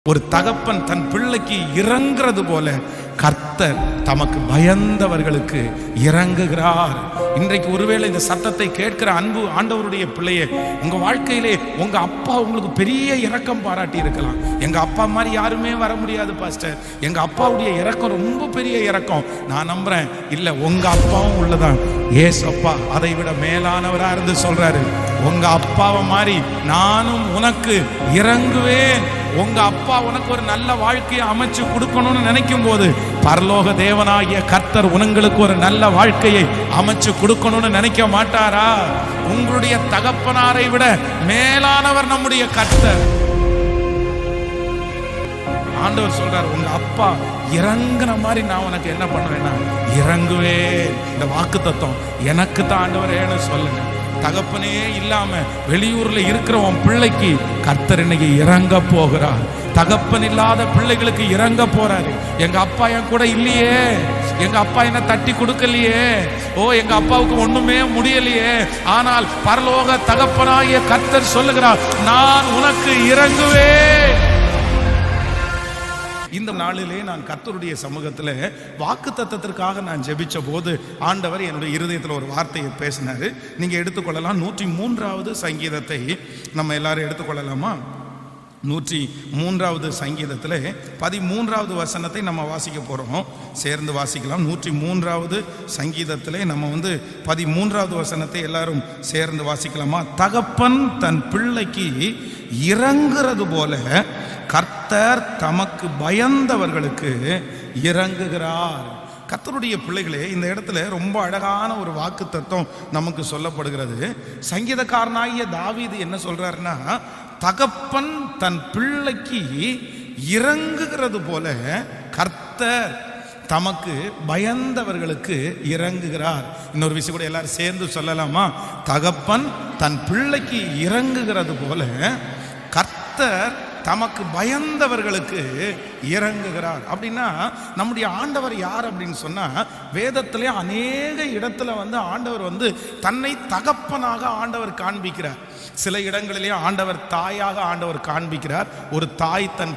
ஒரு தகப்பன் தன் பிள்ளைக்கு இறங்குறது போல கர்த்தர் தமக்கு பயந்தவர்களுக்கு இறங்குகிறார். இன்றைக்கு ஒருவேளை இந்த சத்தத்தை கேட்கிற அன்பு ஆண்டவருடைய பிள்ளையே, உங்க வாழ்க்கையிலே உங்க அப்பா உங்களுக்கு பெரிய இரக்கம் பாராட்டி இருக்கலாம். எங்க அப்பா மாதிரி யாருமே வர முடியாது பாஸ்டர், எங்க அப்பாவுடைய இரக்கம் ரொம்ப பெரிய இரக்கம். நான் நம்புறேன், இல்ல உங்க அப்பாவும் உள்ளதான். ஏசப்பா அதை விட மேலானவரா இருந்து சொல்றாரு, உங்க அப்பாவை மாதிரி நானும் உனக்கு இறங்குவேன். உங்க அப்பா உனக்கு ஒரு நல்ல வாழ்க்கையை அமைச்சு கொடுக்கணும்னு நினைக்கும் போது பரலோக தேவனாகிய கர்த்தர் உங்களுக்கு ஒரு நல்ல வாழ்க்கையை அமைச்சு கொடுக்கணும்னு நினைக்க மாட்டாரா? உங்களுடைய தகப்பனாரை விட மேலானவர் நம்முடைய கர்த்தர். ஆண்டவர் சொல்றார், உங்க அப்பா இறங்குன மாதிரி நான் உனக்கு என்ன பண்ணுவேன்னா இறங்குவேன். இந்த வாக்கு தத்துவம் எனக்கு தான் ஆண்டவரேன்னு சொல்லுங்க. தகப்பனே இல்லாம வெளியூர்ல இருக்கிற உன் பிள்ளைக்கு கர்த்தர் இன்னைக்கு இறங்க போகிறார். தகப்பன் இல்லாத பிள்ளைகளுக்கு இறங்க போறாரு. எங்க அப்பா என் கூட இல்லையே, எங்க அப்பா என்ன தட்டி கொடுக்கலையே, எங்க அப்பாவுக்கு ஒண்ணுமே முடியலையே, ஆனால் பரலோக தகப்பனாகிய கர்த்தர் சொல்லுகிறார், நான் உனக்கு இறங்குவேன். இந்த நாளிலே நான் கர்த்தருடைய சமூகத்தில் வாக்கு தத்தத்திற்காக நான் ஜெபிச்ச போது ஆண்டவர் என்னுடைய இருதயத்தில் ஒரு வார்த்தையை பேசினாரு. நீங்க எடுத்துக்கொள்ளலாம். 103வது சங்கீதத்தை நம்ம எல்லாரும் எடுத்துக்கொள்ளலாமா? 103வது சங்கீதத்தில் 13வது வசனத்தை நம்ம வாசிக்க போறோம். சேர்ந்து வாசிக்கலாம். 103வது சங்கீதத்தில் நம்ம 13வது வசனத்தை எல்லாரும் சேர்ந்து வாசிக்கலாமா? தகப்பன் தன் பிள்ளைக்கு இறங்குறது போல கர்த்தர் தமக்கு பயந்தவர்களுக்கு இறங்குகிறார். கர்த்தருடைய பிள்ளைகளே, இந்த இடத்துல ரொம்ப அழகான ஒரு வாக்கு தத்துவம் நமக்கு சொல்லப்படுகிறது. சங்கீதக்காரனாகிய தாவீது என்ன சொல்றாருன்னா, தகப்பன் தன் பிள்ளைக்கு இறங்குகிறது போல கர்த்தர் தமக்கு பயந்தவர்களுக்கு இறங்குகிறார். இன்னொரு விஷயம் கூட எல்லாரும் சேர்ந்து சொல்லலாமா? தகப்பன் தன் பிள்ளைக்கு இறங்குகிறது போல கர்த்தர் தமக்கு பயந்தவர்களுக்கு இறங்குகிறார். அப்படின்னா நம்முடைய ஆண்டவர் யார் அப்படின்னு சொன்னா, வேதத்திலே அநேக இடத்துல ஆண்டவர் தன்னை தகப்பனாக ஆண்டவர் காண்பிக்கிறார். சில இடங்களிலே ஆண்டவர் தாயாக ஆண்டவர் காண்பிக்கிறார். ஒரு தாய் தன்